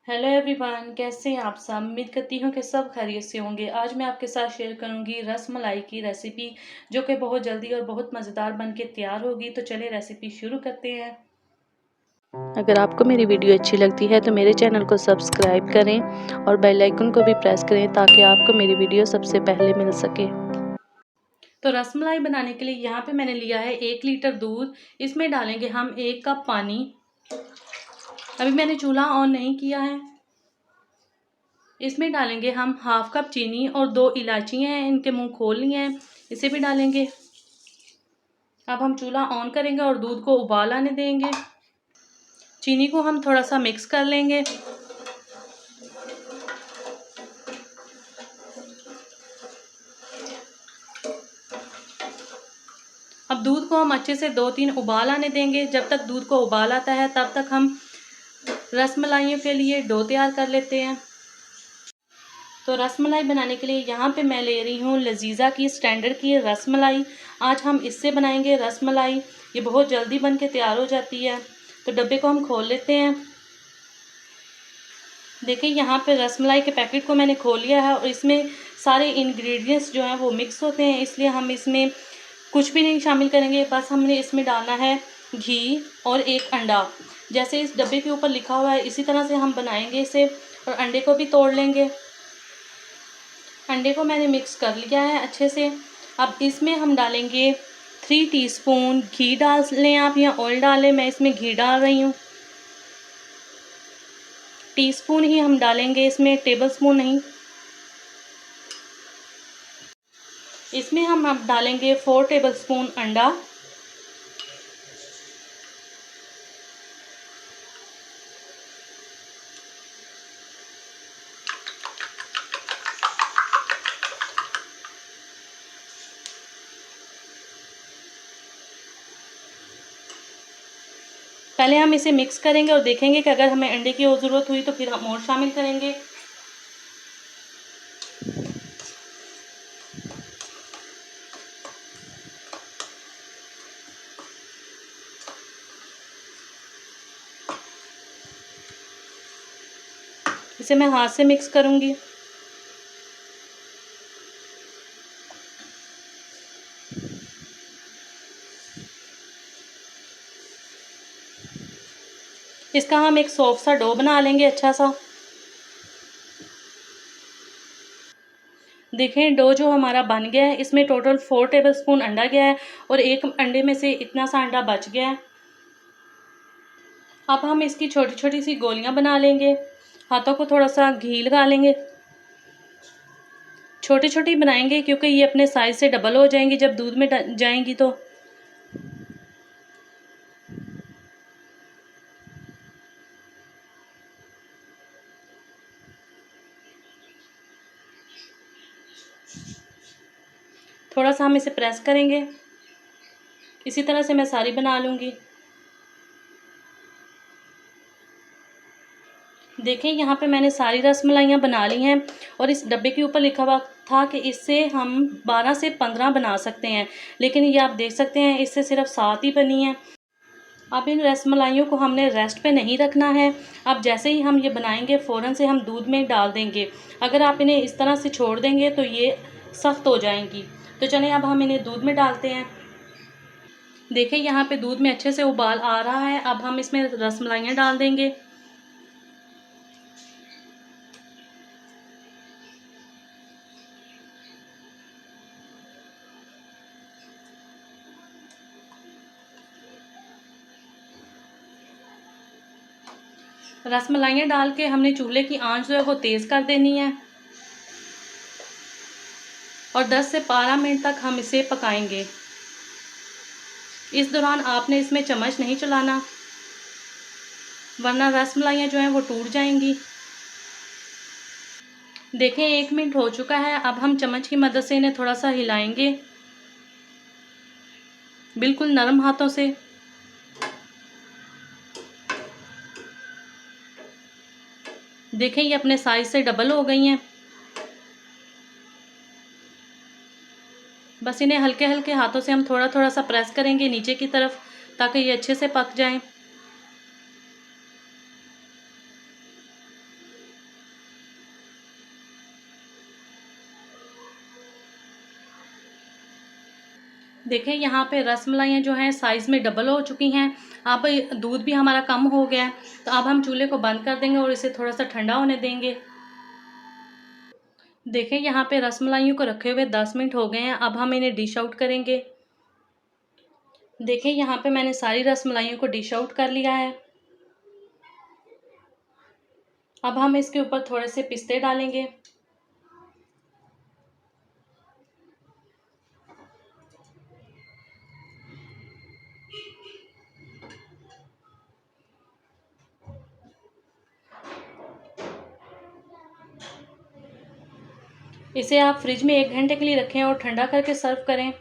Hello everyone, कैसे हैं आप सब। उम्मीद करती हूँ कि सब खैरियत से होंगे। आज मैं आपके साथ शेयर करूँगी रस मलाई की रेसिपी, जो कि बहुत जल्दी और बहुत मज़ेदार बन के तैयार होगी। तो चलिए रेसिपी शुरू करते हैं। अगर आपको मेरी वीडियो अच्छी लगती है तो मेरे चैनल को सब्सक्राइब करें और बेल आइकन को भी प्रेस करें ताकि आपको मेरी वीडियो सबसे पहले मिल सके। तो रस मलाई बनाने के लिए यहाँ पे मैंने लिया है 1 लीटर दूध। इसमें डालेंगे हम 1 कप पानी। अभी मैंने चूल्हा ऑन नहीं किया है। इसमें डालेंगे हम हाफ कप चीनी और 2 इलायचियाँ हैं, इनके मुंह खोल लिए हैं, इसे भी डालेंगे। अब हम चूल्हा ऑन करेंगे और दूध को उबाल आने देंगे। चीनी को हम थोड़ा सा मिक्स कर लेंगे। अब दूध को हम अच्छे से 2-3 उबाल आने देंगे। जब तक दूध को उबाल आता है तब तक हम रसमलाइयों के लिए डो तैयार कर लेते हैं। तो रसमलाई बनाने के लिए यहाँ पे मैं ले रही हूँ लजीज़ा की स्टैंडर्ड की रसमलाई। आज हम इससे बनाएंगे रसमलाई। ये बहुत जल्दी बन के तैयार हो जाती है। तो डब्बे को हम खोल लेते हैं। देखिए यहाँ पे रसमलाई के पैकेट को मैंने खोल लिया है और इसमें सारे इंग्रेडिएंट्स जो हैं वो मिक्स होते हैं, इसलिए हम इसमें कुछ भी नहीं शामिल करेंगे। बस हमने इसमें डालना है घी और 1 अंडा। जैसे इस डब्बे के ऊपर लिखा हुआ है इसी तरह से हम बनाएंगे इसे। और अंडे को भी तोड़ लेंगे। अंडे को मैंने मिक्स कर लिया है अच्छे से। अब इसमें हम डालेंगे 3 टीस्पून घी। डाल लें आप या ऑयल डालें, मैं इसमें घी डाल रही हूँ। टीस्पून ही हम डालेंगे इसमें, टेबल स्पून नहीं। इसमें हम अब डालेंगे 4 टेबल स्पून अंडा। पहले हम इसे मिक्स करेंगे और देखेंगे कि अगर हमें अंडे की और ज़रूरत हुई तो फिर हम और शामिल करेंगे। इसे मैं हाथ से मिक्स करूंगी। इसका हम एक सॉफ्ट सा डो बना लेंगे अच्छा सा। देखें डो जो हमारा बन गया है, इसमें टोटल 4 टेबल स्पून अंडा गया है और एक अंडे में से इतना सा अंडा बच गया है। अब हम इसकी छोटी छोटी सी गोलियां बना लेंगे। हाथों को थोड़ा सा घी लगा लेंगे। छोटी छोटी बनाएंगे क्योंकि ये अपने साइज से डबल हो जाएंगी जब दूध में जाएंगी। तो थोड़ा सा हम इसे प्रेस करेंगे। इसी तरह से मैं सारी बना लूँगी। देखें यहाँ पे मैंने सारी रसमलाइयाँ बना ली हैं और इस डब्बे के ऊपर लिखा हुआ था कि इससे हम 12 से 15 बना सकते हैं, लेकिन ये आप देख सकते हैं इससे सिर्फ 7 ही बनी हैं। अब इन रसमलाइयों को हमने रेस्ट पे नहीं रखना है। अब जैसे ही हम ये बनाएंगे फ़ौरन से हम दूध में डाल देंगे। अगर आप इन्हें इस तरह से छोड़ देंगे तो ये सख्त हो जाएंगी। तो चलें अब हम इन्हें दूध में डालते हैं। देखिए यहाँ पे दूध में अच्छे से उबाल आ रहा है। अब हम इसमें रसमलाइयाँ डाल देंगे। रसमलाइयाँ डाल के हमने चूल्हे की आंच जो है वो तेज़ कर देनी है और 10 से 12 मिनट तक हम इसे पकाएंगे। इस दौरान आपने इसमें चम्मच नहीं चलाना, वरना रसमलाइयाँ जो हैं वो टूट जाएंगी। देखें 1 मिनट हो चुका है। अब हम चम्मच की मदद से इन्हें थोड़ा सा हिलाएंगे, बिल्कुल नरम हाथों से। देखें ये अपने साइज से डबल हो गई हैं। बस इन्हें हल्के हल्के हाथों से हम थोड़ा थोड़ा सा प्रेस करेंगे नीचे की तरफ, ताकि ये अच्छे से पक जाएं। देखें यहाँ पे रसमलाइयाँ जो हैं साइज़ में डबल हो चुकी हैं। अब दूध भी हमारा कम हो गया है, तो अब हम चूल्हे को बंद कर देंगे और इसे थोड़ा सा ठंडा होने देंगे। देखें यहाँ पे रसमलाइयों को रखे हुए 10 मिनट हो गए हैं। अब हम इन्हें डिश आउट करेंगे। देखें यहाँ पे मैंने सारी रसमलाइयों को डिश आउट कर लिया है। अब हम इसके ऊपर थोड़े से पिस्ते डालेंगे। इसे आप फ्रिज में 1 घंटे के लिए रखें और ठंडा करके सर्व करें।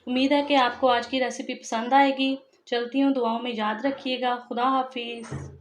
उम्मीद है कि आपको आज की रेसिपी पसंद आएगी। चलती हूँ, दुआओं में याद रखिएगा। खुदा हाफिज़।